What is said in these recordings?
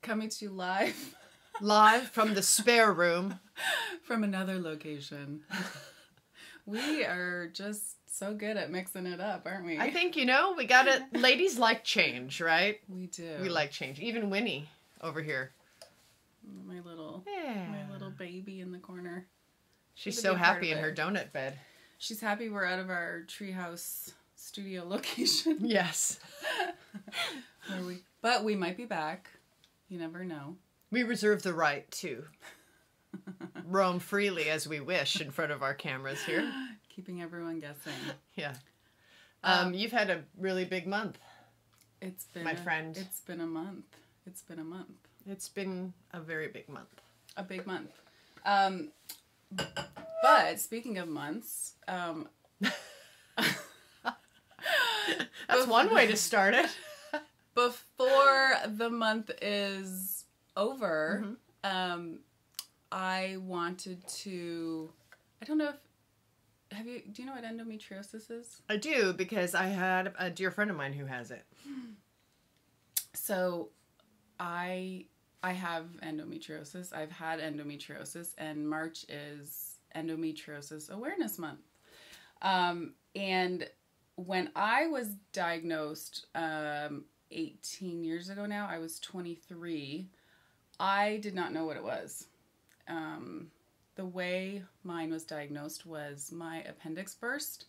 coming to you live. Live from the spare room. From another location. We are just so good at mixing it up, aren't we? I think, you know, we got it. Ladies like change, right? We do. We like change. Even Winnie over here. My little baby in the corner. She's so happy in her donut bed. She's happy we're out of our treehouse studio location. Yes. But we might be back. You never know. We reserve the right to roam freely as we wish in front of our cameras here. Keeping everyone guessing. Yeah. You've had a really big month. It's been my friend. It's been a month. It's been a month. It's been a very big month. A big month. But speaking of months, that's one way to start it. Before the month is over, I wanted to, I don't know if, do you know what endometriosis is? I do, because I had a dear friend of mine who has it. So I have endometriosis. I've had endometriosis, and March is Endometriosis Awareness Month. And when I was diagnosed 18 years ago now, I was 23, I did not know what it was. The way mine was diagnosed was my appendix burst,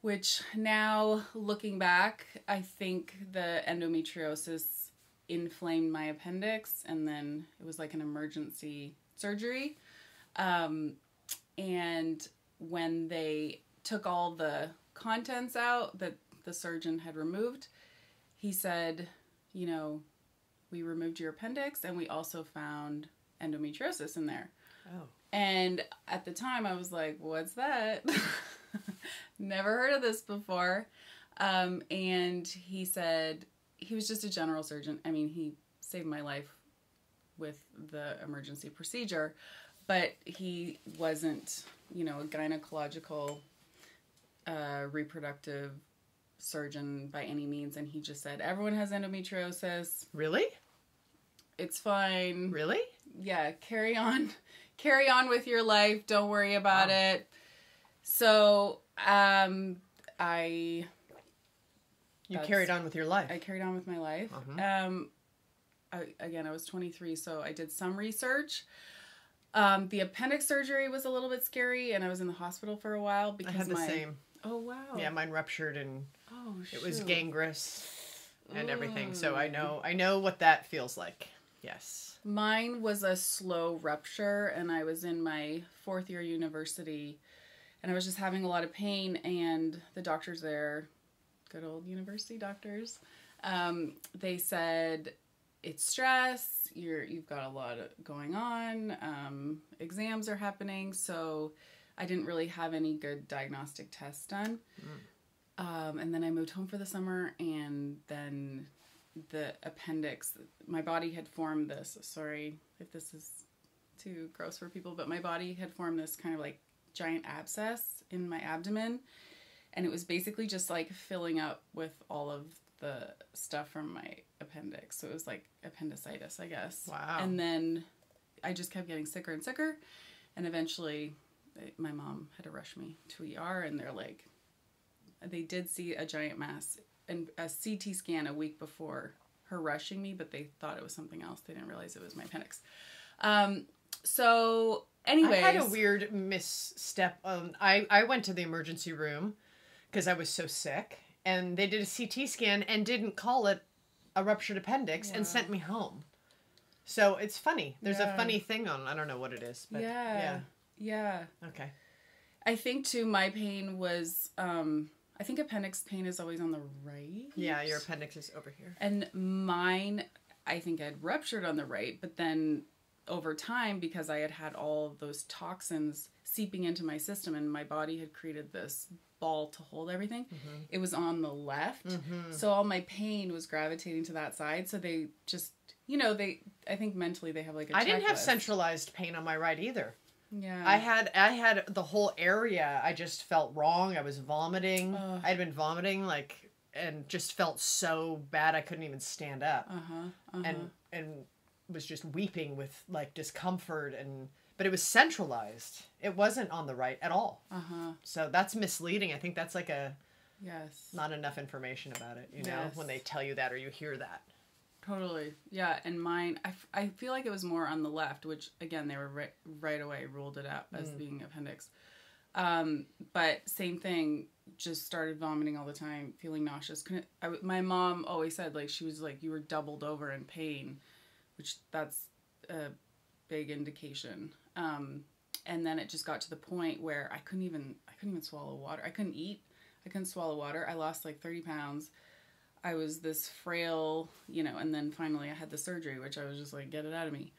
which now, looking back, I think the endometriosis inflamed my appendix, and then it was like an emergency surgery. And when they took all the contents out that the surgeon had removed, he said, you know, we removed your appendix and we also found endometriosis in there. Oh. And at the time I was like, what's that? Never heard of this before. And he said, he was just a general surgeon. I mean, he saved my life with the emergency procedure, but he wasn't, you know, a gynecological, reproductive surgeon by any means. And he just said, everyone has endometriosis. Really? It's fine. Really? Yeah. Carry on with your life. Don't worry about it. So, You carried on with your life. I carried on with my life. I was 23, so I did some research. The appendix surgery was a little bit scary, and I was in the hospital for a while because I had the same. Oh, wow. Yeah, mine ruptured, and it was gangrenous and everything. So I know what that feels like. Yes. Mine was a slow rupture, and I was in my 4th year university, and I was just having a lot of pain, and the doctors there, good old university doctors, they said, it's stress, you've got a lot going on, exams are happening, so I didn't really have any good diagnostic tests done. And then I moved home for the summer, and then the appendix, my body had formed this, sorry if this is too gross for people, but my body had formed this kind of like giant abscess in my abdomen, and it was basically just like filling up with all of the stuff from my appendix. So it was like appendicitis, I guess. Wow. And then I just kept getting sicker and sicker, and eventually my mom had to rush me to ER, and they're like, they did see a giant mass and a CT scan a week before her rushing me, but they thought it was something else. They didn't realize it was my appendix. So anyways, I had a weird misstep. I went to the emergency room because I was so sick, and they did a CT scan and didn't call it a ruptured appendix and sent me home. So it's funny. There's a funny thing on, I don't know what it is, but yeah. Okay. I think too, my pain was, I think appendix pain is always on the right. Yeah, your appendix is over here. And mine, I think I'd ruptured on the right, but then over time, because I had all of those toxins seeping into my system and my body had created this ball to hold everything, it was on the left. So all my pain was gravitating to that side. So they just, you know, I think mentally they have like a checklist. I didn't have centralized pain on my right either. Yeah. I had the whole area. I just felt wrong. I was vomiting. I'd been vomiting and just felt so bad I couldn't even stand up. And and was just weeping with like discomfort, but it was centralized. It wasn't on the right at all. So that's misleading. I think that's like not enough information about it, you know, when they tell you that or you hear that. Totally. Yeah. And mine, I feel like it was more on the left, which again, they were right away ruled it out as being appendix. But same thing, just started vomiting all the time, feeling nauseous. My mom always said, like, she was like, you were doubled over in pain, which that's a big indication. And then it just got to the point where I couldn't even swallow water. I couldn't eat. I couldn't swallow water. I lost like 30 pounds. I was this frail, you know, and then finally I had the surgery, which I was just like, get it out of me.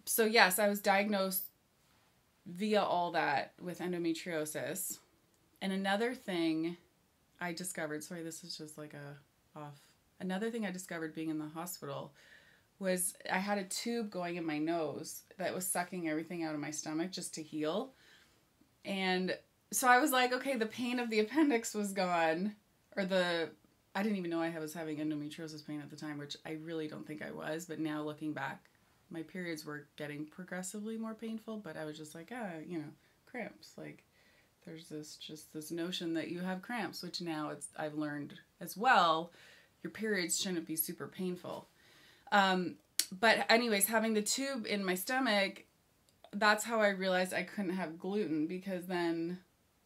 So yes, I was diagnosed via all that with endometriosis. And another thing I discovered, sorry, this is just like another thing I discovered being in the hospital was I had a tube going in my nose that was sucking everything out of my stomach just to heal. And so I was like, okay, the pain of the appendix was gone, I didn't even know I was having endometriosis pain at the time, which I really don't think I was. But now looking back, my periods were getting progressively more painful, but I was just like, you know, cramps. Like there's this notion that you have cramps, which now I've learned as well, your periods shouldn't be super painful. But anyways, having the tube in my stomach, that's how I realized I couldn't have gluten, because then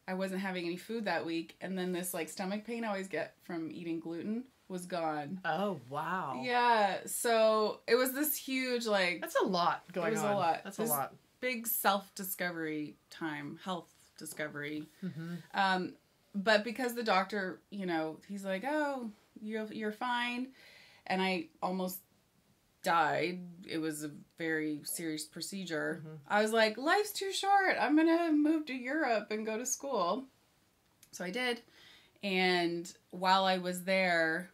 I wasn't having any food that week. And then this like stomach pain I always get from eating gluten was gone. Oh, wow. Yeah. So it was this huge, like, that's a lot going on. It was a lot. That's a lot. Big self-discovery time, health discovery. But because the doctor, you know, he's like, oh, you're fine. And I almost died. It was a very serious procedure. I was like, life's too short. I'm going to move to Europe and go to school. So I did. And while I was there,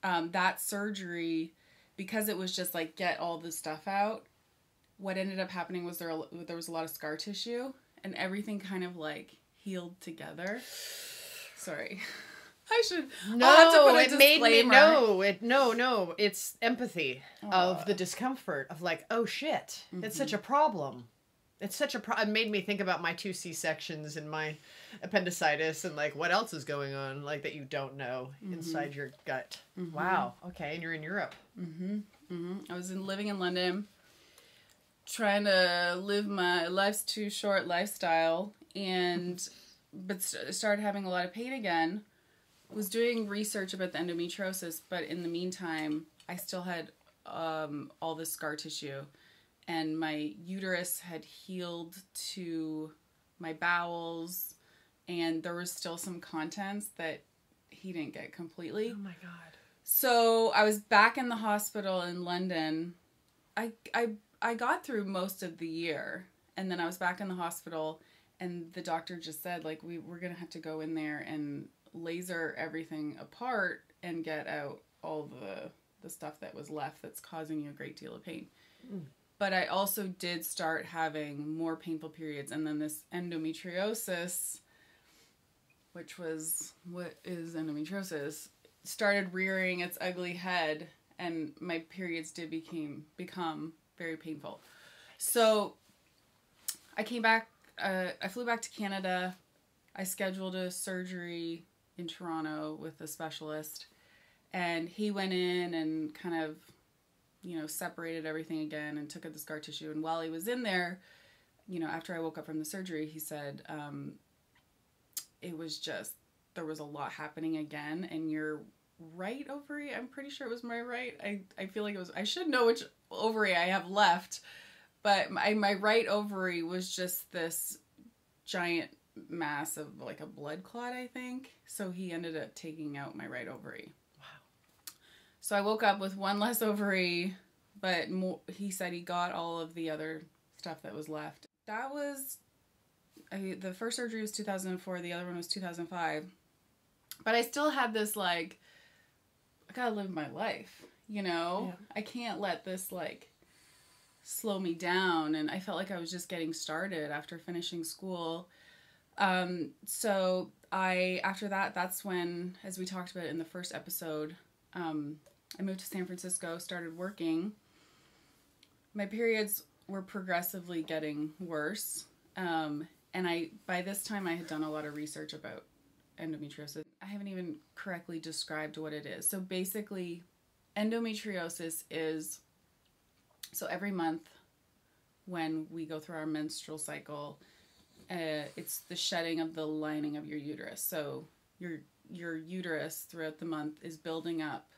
that surgery, because it was just like, get all the stuff out, what ended up happening was there was a lot of scar tissue, and everything kind of like healed together. Sorry. I should. No, I'll have to put a it made me. disclaimer. No. It's empathy of the discomfort of like, oh shit, it's such a problem. It's such a It made me think about my 2 C-sections and my appendicitis and like what else is going on, like that you don't know inside your gut. Wow. Okay, and you're in Europe. I was living in London, trying to live my life's too short lifestyle, but started having a lot of pain again. Was doing research about the endometriosis, but in the meantime, I still had all this scar tissue, and my uterus had healed to my bowels, and there was still some contents that he didn't get completely. Oh my God. So I was back in the hospital in London. I got through most of the year, and then I was back in the hospital, and the doctor just said, like, we're going to have to go in there and laser everything apart and get out all the stuff that was left that's causing you a great deal of pain. But I also did start having more painful periods, and then this endometriosis, which was what is endometriosis, started rearing its ugly head, and my periods did become very painful. So I came back, I flew back to Canada. I scheduled a surgery in Toronto with a specialist, and he went in and kind of, you know, separated everything again and took out the scar tissue. And while he was in there, you know, after I woke up from the surgery, he said, it was just, there was a lot happening again, and your right ovary, I'm pretty sure it was my right. I feel like it was, I should know which ovary I have left, but my right ovary was just this giant mass of like a blood clot, I think. So he ended up taking out my right ovary. Wow. So I woke up with one less ovary, but he said he got all of the other stuff that was left. That was, the first surgery was 2004, the other one was 2005. But I still had this like, I gotta live my life, you know? Yeah. I can't let this like slow me down. And I felt like I was just getting started after finishing school. So after that, that's when, as we talked about in the first episode, I moved to San Francisco, started working. My periods were progressively getting worse. And by this time, I had done a lot of research about endometriosis. I haven't even correctly described what it is. So basically, endometriosis is, so every month when we go through our menstrual cycle, it's the shedding of the lining of your uterus. So your uterus throughout the month is building up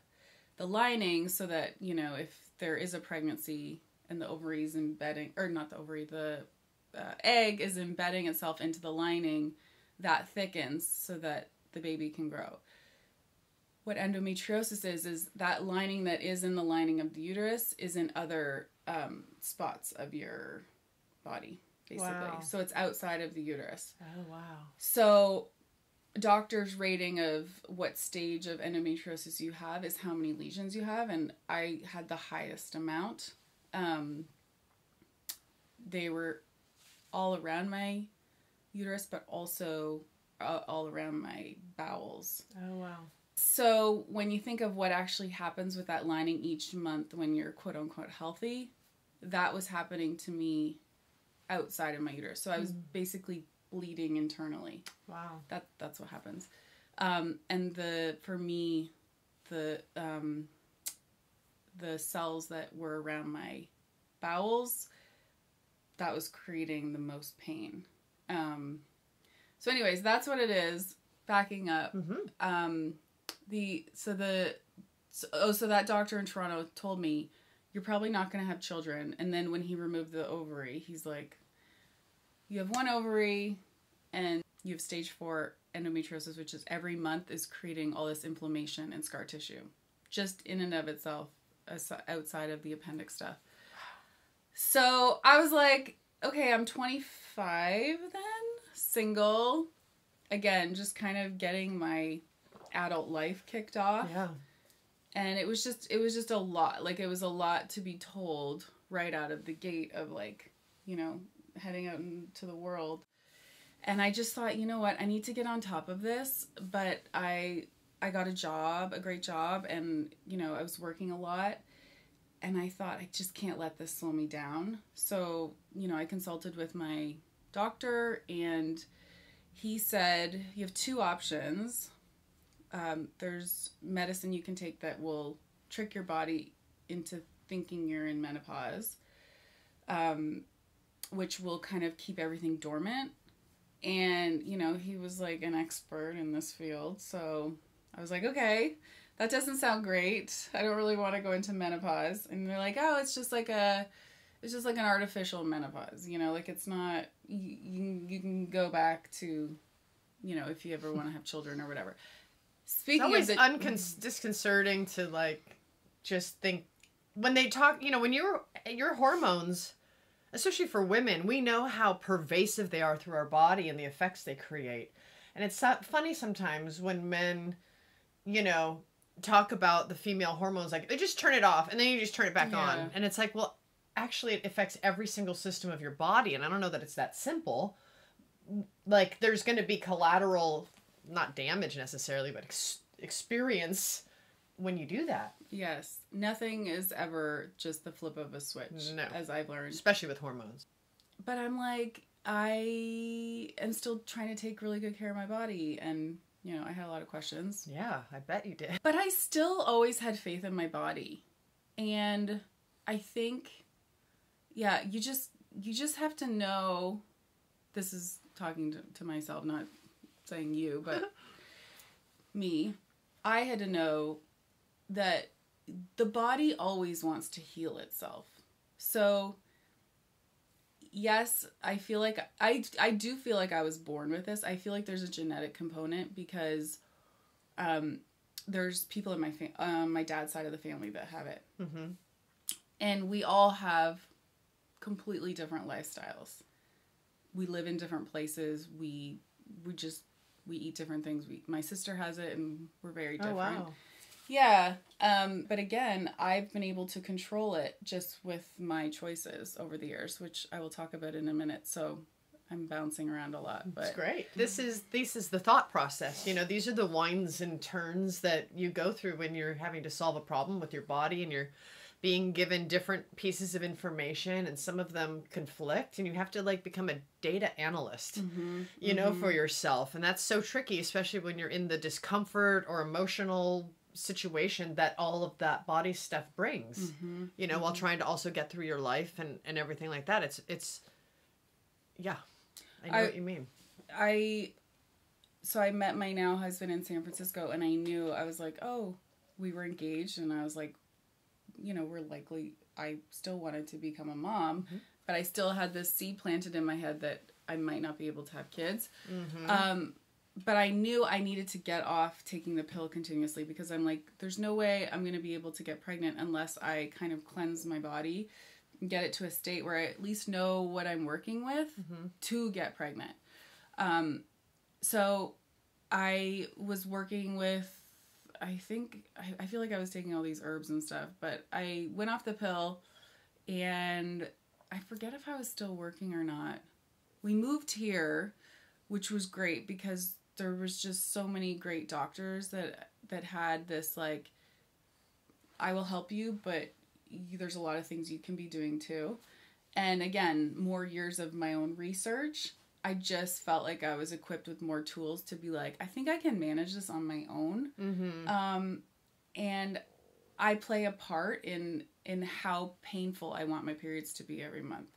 the lining so that, you know, if there is a pregnancy and the ovary is embedding, or not the ovary, the egg is embedding itself into the lining, that thickens so that the baby can grow. What endometriosis is that lining that is in the lining of the uterus is in other spots of your body, basically. Wow. So it's outside of the uterus. Oh, wow. So doctor's rating of what stage of endometriosis you have is how many lesions you have, and I had the highest amount. They were all around my uterus, but also all around my bowels. Oh, wow. So when you think of what actually happens with that lining each month when you're quote unquote healthy, that was happening to me outside of my uterus. So I was basically bleeding internally. Wow. That's what happens. And for me, the cells that were around my bowels, that was creating the most pain. So anyways, that's what it is. Backing up. Mm-hmm. So that doctor in Toronto told me, you're probably not going to have children. And then when he removed the ovary, he's like, you have one ovary and you have stage 4 endometriosis, which is every month is creating all this inflammation and scar tissue, just in and of itself, outside of the appendix stuff. So I was like, okay, I'm 25 then, single, again, just kind of getting my adult life kicked off. Yeah. And it was just a lot. Like, it was a lot to be told right out of the gate of, like, you know, heading out into the world. And I just thought, you know what, I need to get on top of this. But I got a great job, and, you know, I was working a lot. And I thought, I just can't let this slow me down. So, you know, I consulted with my doctor, and he said, you have 2 options. There's medicine you can take that will trick your body into thinking you're in menopause, which will kind of keep everything dormant. And, you know, he was like an expert in this field. So I was like, okay, that doesn't sound great. I don't really want to go into menopause. And they're like, oh, it's just like an artificial menopause, you know, like it's not, you can go back to, you know, if you ever want to have children or whatever. Speaking it's of always disconcerting to, like, just think when they talk, you know, when your hormones, especially for women, we know how pervasive they are through our body and the effects they create. And it's funny sometimes when men, you know, talk about the female hormones, like, they just turn it off and then you just turn it back on. And it's like, well, actually it affects every single system of your body. And I don't know that it's that simple. Like, there's going to be collateral, not damage necessarily, but experience when you do that. Yes. Nothing is ever just the flip of a switch, No. as I've learned. Especially with hormones. But I'm like, I am still trying to take really good care of my body. And, you know, I had a lot of questions. Yeah, I bet you did. But I still always had faith in my body. And I think, yeah, you just have to know, this is talking to myself, not saying you, but me. I had to know that the body always wants to heal itself. So, yes, I feel like, I do feel like I was born with this. I feel like there's a genetic component because there's people in my dad's side of the family that have it. Mm-hmm. And we all have completely different lifestyles. We live in different places. We eat different things. My sister has it, and we're very different. Oh, wow. Yeah. But again, I've been able to control it just with my choices over the years, which I will talk about in a minute. So I'm bouncing around a lot. But it's great. This is the thought process. You know, these are the winds and turns that you go through when you're having to solve a problem with your body, and you're being given different pieces of information, and some of them conflict, and you have to like become a data analyst, you know, for yourself. And that's so tricky, especially when you're in the discomfort or emotional situation that all of that body stuff brings, you know, while trying to also get through your life and everything like that. It's yeah, I know what you mean. So I met my now husband in San Francisco, and I was like, oh, we were engaged, and I was like, you know, I still wanted to become a mom, but I still had this seed planted in my head that I might not be able to have kids. But I knew I needed to get off taking the pill continuously, because I'm like, there's no way I'm going to be able to get pregnant unless I kind of cleanse my body and get it to a state where I at least know what I'm working with to get pregnant. So I was working with, I feel like I was taking all these herbs and stuff, but I went off the pill, and I forget if I was still working or not. We moved here, which was great because there was just so many great doctors that had this, like, I will help you, but there's a lot of things you can be doing too. And again, more years of my own research. I just felt like I was equipped with more tools to be like, I think I can manage this on my own. And I play a part in how painful I want my periods to be every month.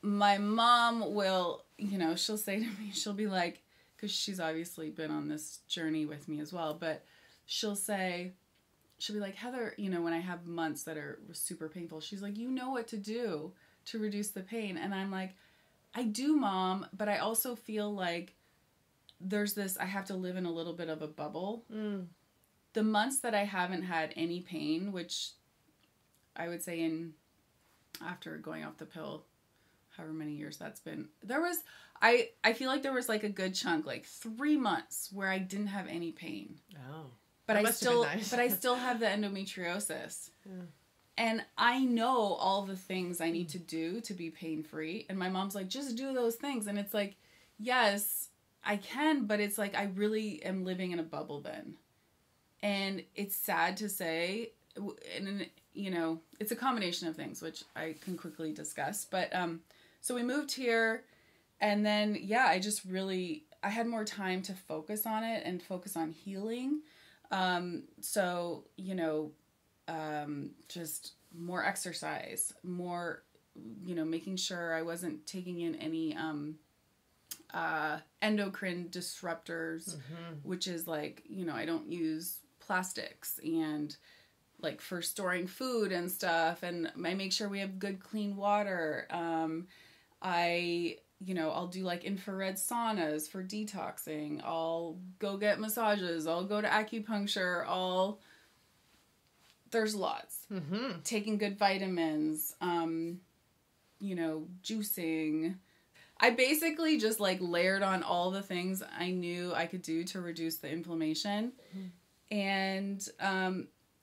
My mom will, you know, she'll say to me, she'll be like, because she's obviously been on this journey with me as well, but she'll be like, Heather, you know, when I have months that are super painful, she's like, you know what to do to reduce the pain. And I'm like, I do, Mom, but I also feel like there's this, I have to live in a little bit of a bubble. The months that I haven't had any pain, which I would say after going off the pill, however many years that's been, I feel like there was like a good chunk, like 3 months where I didn't have any pain. Oh. But I still have the endometriosis. Yeah. And I know all the things I need to do to be pain-free. And my mom's like, just do those things. And it's like, yes, I can, but it's like, I really am living in a bubble then. And it's sad to say, and you know, it's a combination of things, which I can quickly discuss. But, so we moved here, and then, yeah, I had more time to focus on it and focus on healing. So, you know, just more exercise, more, you know, making sure I wasn't taking in any, endocrine disruptors, which is like, you know, I don't use plastics, and like for storing food and stuff. And I make sure we have good, clean water. I'll do like infrared saunas for detoxing. I'll go get massages. I'll go to acupuncture. There's lots. Taking good vitamins, juicing. I basically just like layered on all the things I knew I could do to reduce the inflammation. And,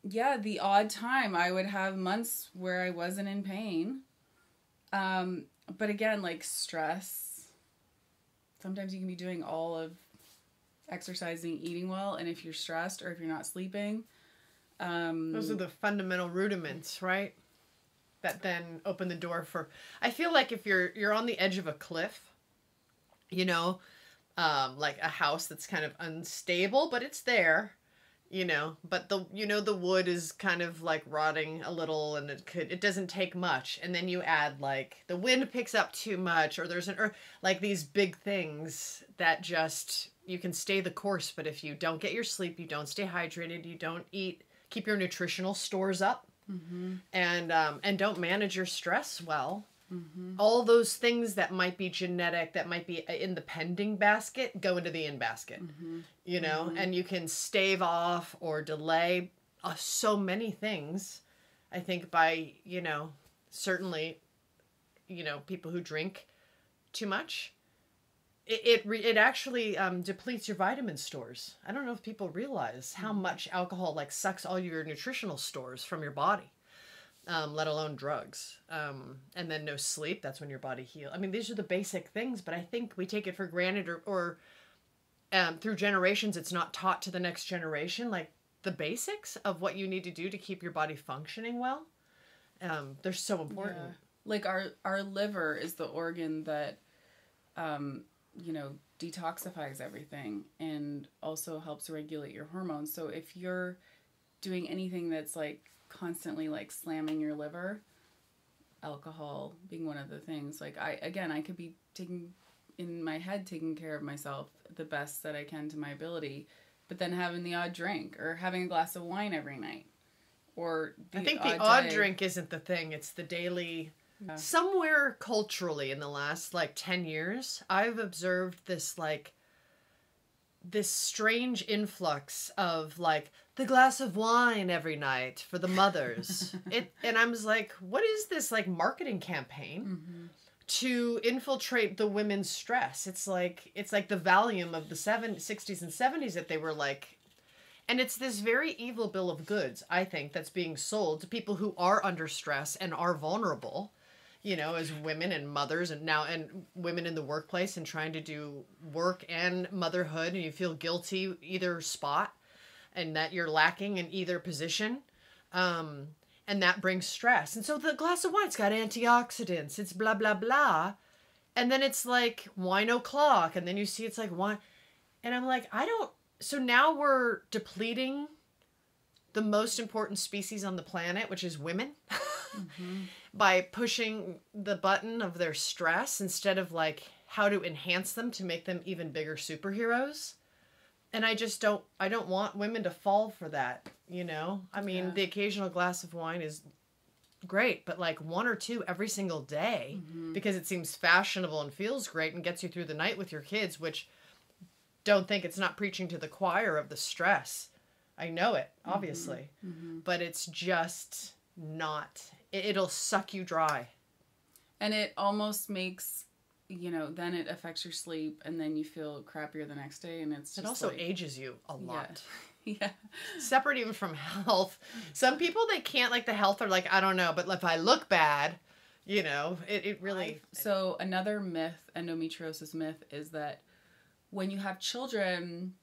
the odd time I would have months where I wasn't in pain. But again, like stress, sometimes you can be doing all of exercising, eating well, and if you're stressed or if you're not sleeping, those are the fundamental rudiments, right? That then open the door for, I feel like if you're on the edge of a cliff, you know, like a house that's kind of unstable, but it's there, you know, but the wood is kind of like rotting a little, and it doesn't take much. And then you add like the wind picks up too much, or there's like these big things that just, you can stay the course. But if you don't get your sleep, you don't stay hydrated, you don't keep your nutritional stores up, and don't manage your stress well, all those things that might be genetic, that might be in the pending basket, go into the in basket, you know, and you can stave off or delay so many things, I think, by, you know, certainly, you know, people who drink too much. It actually depletes your vitamin stores. I don't know if people realize how much alcohol like sucks all your nutritional stores from your body. let alone drugs. And then no sleep, that's when your body heals. I mean, these are the basic things, but I think we take it for granted, or through generations, it's not taught to the next generation, like the basics of what you need to do to keep your body functioning well. They're so important. Yeah. Like our liver is the organ that, you know, detoxifies everything and also helps regulate your hormones. So if you're doing anything that's like constantly like slamming your liver, alcohol being one of the things, like I could be taking care of myself the best that I can to my ability, but then having the odd drink or having a glass of wine every night, or I think the odd drink isn't the thing, it's the daily. Yeah. Somewhere culturally in the last like 10 years, I've observed this strange influx of like the glass of wine every night for the mothers. And I was like, what is this like marketing campaign to infiltrate the women's stress? It's like the Valium of the 60s and 70s that they were like, and it's this very evil bill of goods, I think, that's being sold to people who are under stress and are vulnerable, you know, as women and mothers, and women in the workplace and trying to do work and motherhood, and you feel guilty either spot and that you're lacking in either position. And that brings stress. And so the glass of wine's got antioxidants. It's blah, blah, blah. And then it's like wine o'clock. And then you see it's like wine. And I'm like, so now we're depleting the most important species on the planet, which is women, by pushing the button of their stress instead of like how to enhance them to make them even bigger superheroes. And I don't want women to fall for that, you know? I mean, the occasional glass of wine is great, but like one or two every single day because it seems fashionable and feels great and gets you through the night with your kids, which don't think it's not preaching to the choir of the stress. I know it, obviously, but it's just not, it'll suck you dry. And it almost makes, you know, then it affects your sleep and then you feel crappier the next day, and it also ages you a lot. Yeah. Separate even from health. Some people, they can't, like the health are like, I don't know, but if I look bad, you know, it really. So another myth, endometriosis myth, is that when you have children,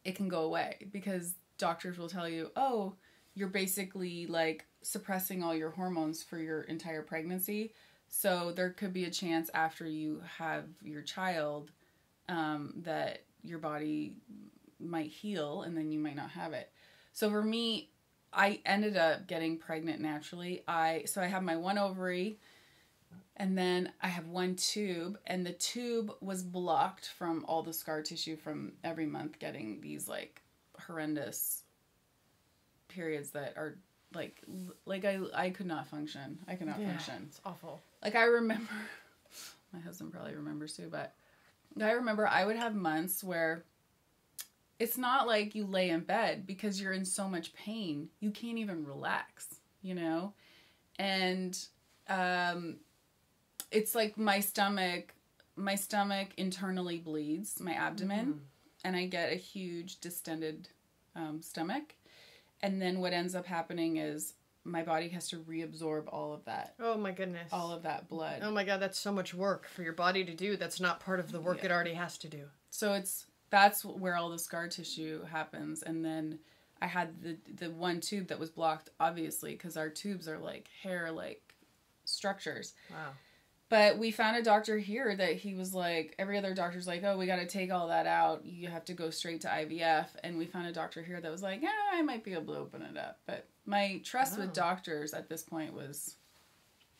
it can go away because doctors will tell you, oh, you're basically like suppressing all your hormones for your entire pregnancy. So there could be a chance after you have your child that your body might heal and then you might not have it. So for me, I ended up getting pregnant naturally. So I have my one ovary and then I have one tube, and the tube was blocked from all the scar tissue from every month getting these like horrendous periods that are like I could not function. I could not function. It's awful. Like I remember, my husband probably remembers too, but I remember I would have months where it's not like you lay in bed because you're in so much pain. You can't even relax, you know? And it's like my stomach internally bleeds, my abdomen, and I get a huge distended stomach. And then what ends up happening is my body has to reabsorb all of that. Oh my goodness. All of that blood. Oh my God, that's so much work for your body to do. That's not part of the work it already has to do. So that's where all the scar tissue happens. And then I had the one tube that was blocked, obviously, because our tubes are like hair-like structures. Wow. But we found a doctor here that he was like, every other doctor's like, oh, we got to take all that out. You have to go straight to IVF. And we found a doctor here that was like, yeah, I might be able to open it up. But my trust with doctors at this point was,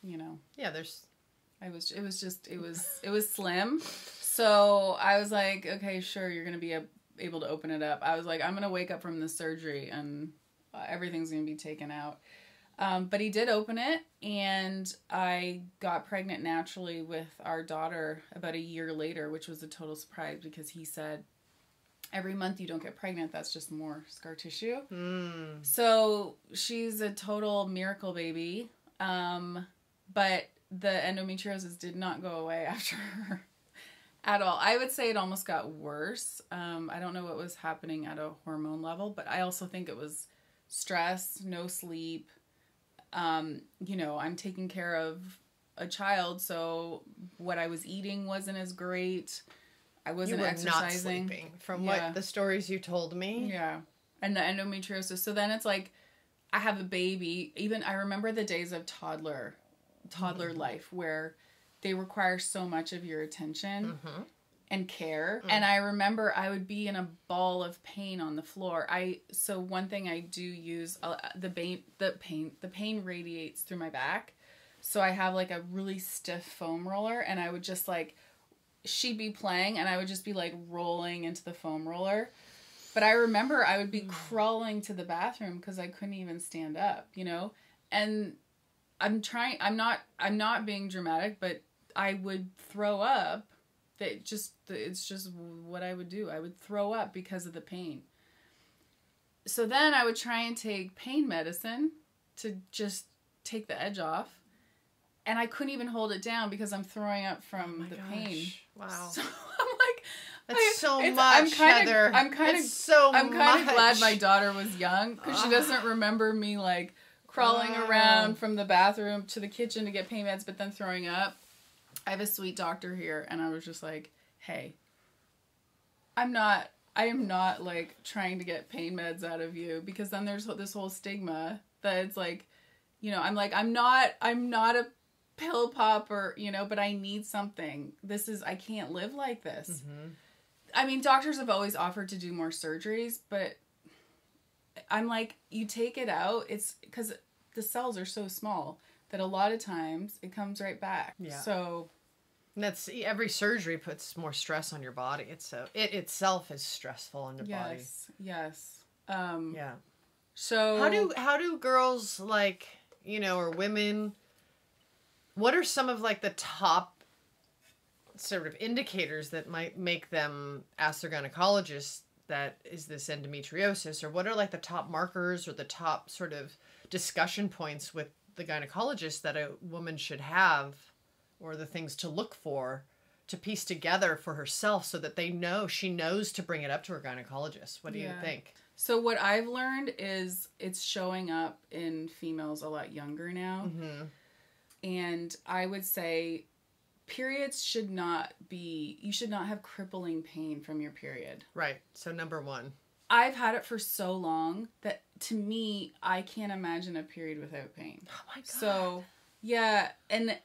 you know. Yeah, it was slim. So I was like, okay, sure, you're going to be able to open it up. I was like, I'm going to wake up from the surgery and everything's going to be taken out. But he did open it, and I got pregnant naturally with our daughter about a year later, which was a total surprise because he said, every month you don't get pregnant, that's just more scar tissue. So she's a total miracle baby. But the endometriosis did not go away after her at all. I would say it almost got worse. I don't know what was happening at a hormone level, but I also think it was stress, no sleep, You know, I'm taking care of a child, so what I was eating wasn't as great. I wasn't exercising. Not sleeping, from what the stories you told me. Yeah. And the endometriosis. So then it's like, I have a baby. Even I remember the days of toddler life where they require so much of your attention and care. And I remember I would be in a ball of pain on the floor. So one thing I do use, the pain radiates through my back. So I have like a really stiff foam roller, and I would just like, she'd be playing and I would just be like rolling into the foam roller. But I remember I would be crawling to the bathroom because I couldn't even stand up, you know? And I'm not being dramatic, but I would throw up. It's just what I would do. I would throw up because of the pain. So then I would try and take pain medicine to just take the edge off. And I couldn't even hold it down because I'm throwing up from the pain. Wow. So I'm like, that's so much, Heather. I'm kind of glad my daughter was young because she doesn't remember me like crawling around from the bathroom to the kitchen to get pain meds, but then throwing up. I have a sweet doctor here, and I was just like, hey, I am not like trying to get pain meds out of you, because then there's this whole stigma that it's like, you know, I'm not a pill popper, you know, but I need something. I can't live like this. I mean, doctors have always offered to do more surgeries, but I'm like, you take it out, it's because the cells are so small that a lot of times it comes right back. Yeah. So that's, every surgery puts more stress on your body. It itself is stressful on your body. Yes. Yeah. So how do girls, like, you know, or women, what are some of like the top sort of indicators that might make them ask their gynecologist that is this endometriosis, or what are like the top markers or the top sort of discussion points with the gynecologist that a woman should have, or the things to look for to piece together for herself so that she knows to bring it up to her gynecologist? What do you think? So what I've learned is it's showing up in females a lot younger now. And I would say periods should not have crippling pain from your period. Right. So number one. I've had it for so long that, to me, I can't imagine a period without pain. Oh my God. So, yeah. And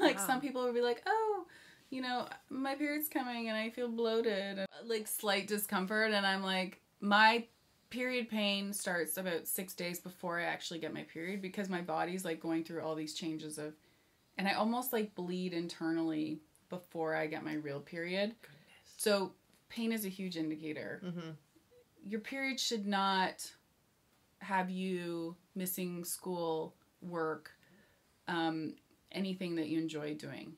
like, some people would be like, oh, you know, my period's coming and I feel bloated, and like slight discomfort. And I'm like, my period pain starts about 6 days before I actually get my period, because my body's like going through all these changes and I almost like bleed internally before I get my real period. Goodness. So pain is a huge indicator. Your period should not have you missing school, work, anything that you enjoy doing.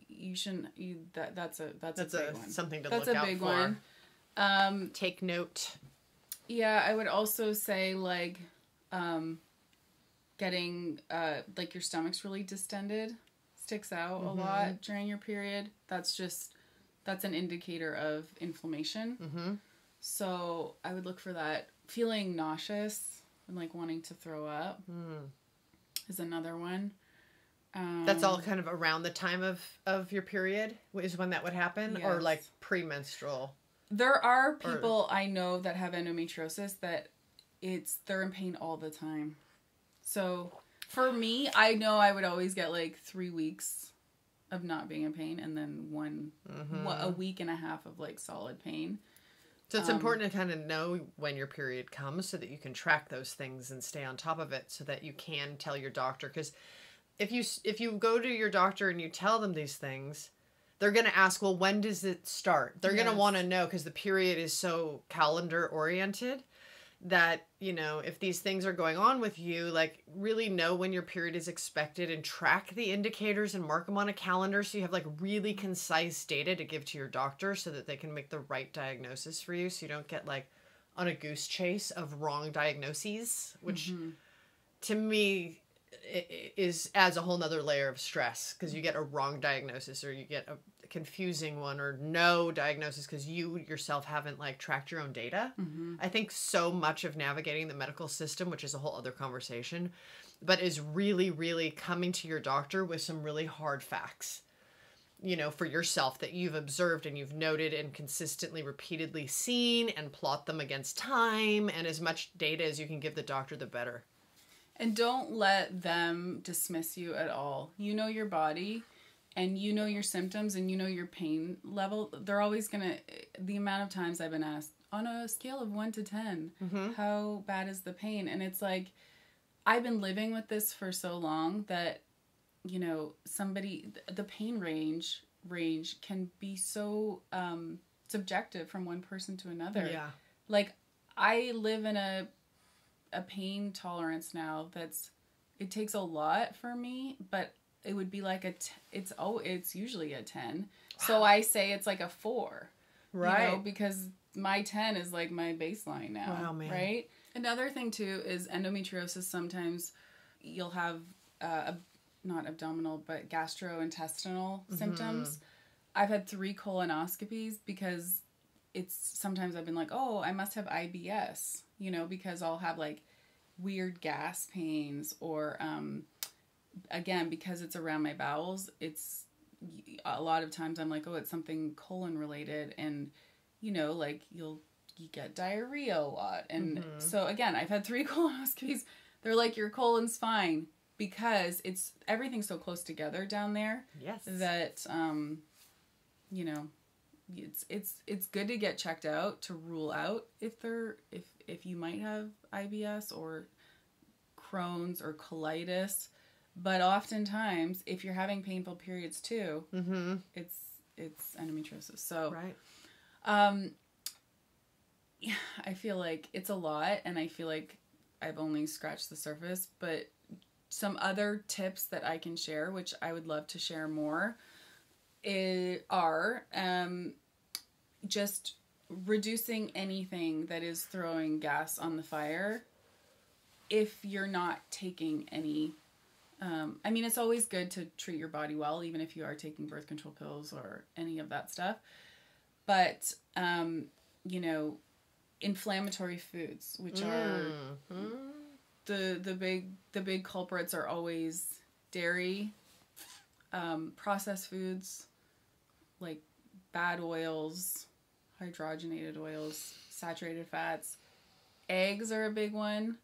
You shouldn't. That's a big one. Something to look out for. That's a big one. Take note. Yeah, I would also say like getting like your stomach's really distended, sticks out a lot during your period. That's an indicator of inflammation. So I would look for that. Feeling nauseous and like wanting to throw up is another one. That's all kind of around the time of your period is when that would happen? Yes. Or like premenstrual? There are people I know that have endometriosis that they're in pain all the time. So for me, I know I would always get like 3 weeks of not being in pain, and then a week and a half of like solid pain. So it's important to kind of know when your period comes so that you can track those things and stay on top of it, so that you can tell your doctor. Because if you go to your doctor and you tell them these things, they're going to ask, well, when does it start? They're going to want to know, because the period is so calendar oriented that, you know, if these things are going on with you, like really know when your period is expected and track the indicators and mark them on a calendar, so you have like really concise data to give to your doctor so that they can make the right diagnosis for you, so you don't get like on a goose chase of wrong diagnoses, which to me adds a whole nother layer of stress, because you get a wrong diagnosis, or you get a confusing one, or no diagnosis because you yourself haven't like tracked your own data. I think so much of navigating the medical system, which is a whole other conversation, but is really, really coming to your doctor with some really hard facts, you know, for yourself that you've observed and you've noted and consistently, repeatedly seen, and plot them against time, and as much data as you can give the doctor, the better. And don't let them dismiss you at all. You know your body, and you know your symptoms, and you know your pain level. They're always going to, the amount of times I've been asked, on a scale of 1 to 10, how bad is the pain? And it's like, I've been living with this for so long that, you know, the pain range can be so subjective from one person to another. Yeah. Like, I live in a pain tolerance now it takes a lot for me, but it would be like it's usually a 10. Wow. So I say it's like a 4. Right. You know, because my 10 is like my baseline now. Wow, man. Right? Another thing too is endometriosis. Sometimes you'll have not abdominal, but gastrointestinal symptoms. I've had 3 colonoscopies because sometimes I've been like, oh, I must have IBS, you know, because I'll have like weird gas pains, or again, because it's around my bowels, it's a lot of times I'm like, oh, it's something colon related, and you know, like you get diarrhea a lot. And so again, I've had 3 colonoscopies. They're like, your colon's fine, because everything's so close together down there. Yes. That you know, it's good to get checked out to rule out if you might have IBS or Crohn's or colitis. But oftentimes, if you're having painful periods too, it's endometriosis. So, right. Yeah, I feel like it's a lot, and I feel like I've only scratched the surface. But some other tips that I can share, which I would love to share more, are just reducing anything that is throwing gas on the fire if you're not taking any. I mean, it's always good to treat your body well, even if you are taking birth control pills or any of that stuff. But, you know, inflammatory foods, which are the big culprits, are always dairy, processed foods, like bad oils, hydrogenated oils, saturated fats. Eggs are a big one.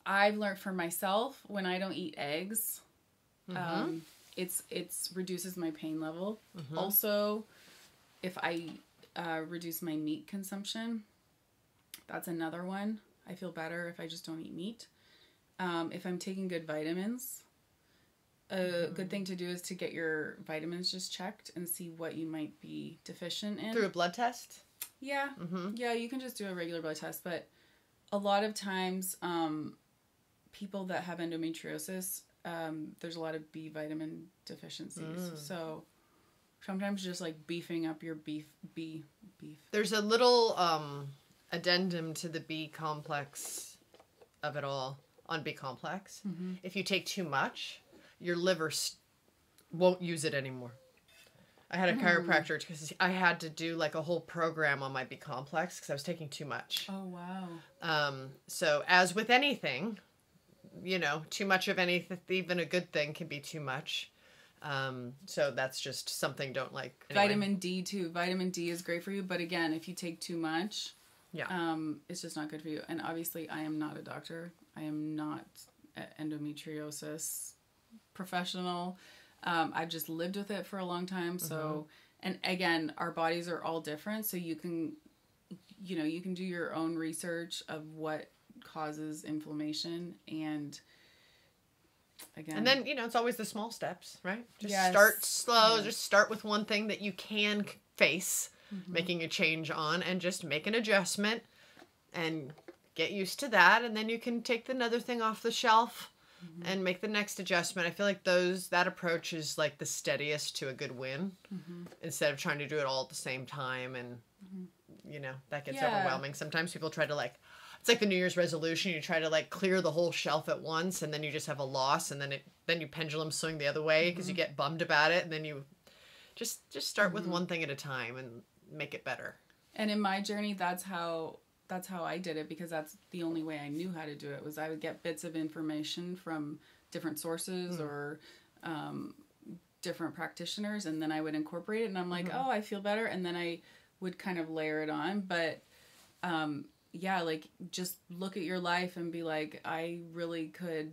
I've learned for myself, when I don't eat eggs, it's reduces my pain level. Also, if I reduce my meat consumption, that's another one. I feel better if I just don't eat meat. If I'm taking good vitamins, a good thing to do is to get your vitamins just checked and see what you might be deficient in. Through a blood test? Yeah. Yeah, you can just do a regular blood test, but a lot of times, people that have endometriosis, there's a lot of B vitamin deficiencies. So sometimes just like beefing up your beef. There's a little addendum to the B complex of it all, on B complex. If you take too much, your liver won't use it anymore. I had a chiropractor because I had to do like a whole program on my B complex because I was taking too much. Oh, wow. So as with anything, you know, too much of anything, even a good thing, can be too much. So that's just something don't like. Anyway. Vitamin D too. Vitamin D is great for you, but again, if you take too much, it's just not good for you. And obviously, I am not a doctor. I am not an endometriosis professional. I've just lived with it for a long time. So, and again, our bodies are all different. So you can do your own research of what causes inflammation, and again, and then, you know, it's always the small steps, right? Just start slow. Just start with one thing that you can face making a change on, and just make an adjustment and get used to that. And then you can take another thing off the shelf and make the next adjustment. I feel like that approach is like the steadiest to a good win, instead of trying to do it all at the same time. And, you know, that gets overwhelming. Sometimes people try to it's like the New Year's resolution. You try to like clear the whole shelf at once, and then you just have a loss, and then you pendulum swing the other way because you get bummed about it, and then you just start with one thing at a time and make it better. And in my journey, that's how that's how I did it, because that's the only way I knew how to do it, was I would get bits of information from different sources or different practitioners, and then I would incorporate it, and I'm like, oh, I feel better, and then I would kind of layer it on. But yeah, like, just look at your life and be like, I really could,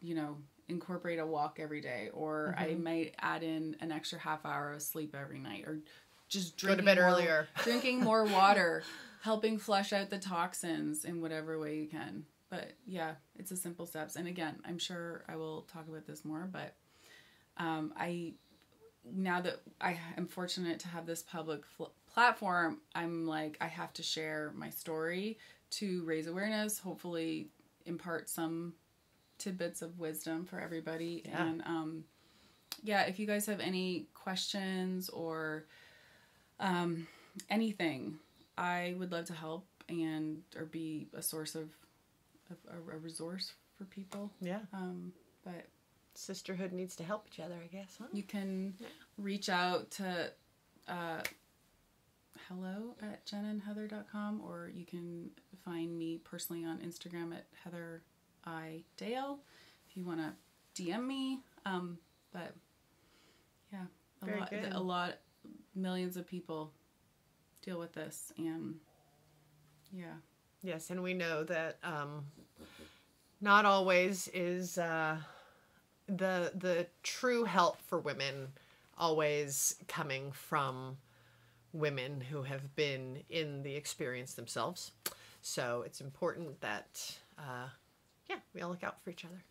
you know, incorporate a walk every day, or I might add in an extra half hour of sleep every night, or just go to bed earlier, drinking more water, helping flush out the toxins in whatever way you can. But yeah, it's a simple steps. And again, I'm sure I will talk about this more, but now that I am fortunate to have this public platform, I'm like, I have to share my story to raise awareness, hopefully impart some tidbits of wisdom for everybody. Yeah. And yeah, if you guys have any questions or anything, I would love to help or be a source of a resource for people. Yeah. But sisterhood needs to help each other, I guess. Huh? You can reach out to hello@jennaandheather.com, or you can find me personally on Instagram at Heather I. Dale if you want to DM me. But yeah, a lot, millions of people deal with this, and yeah. Yes, and we know that not always is the true help for women always coming from women who have been in the experience themselves. So it's important that we all look out for each other.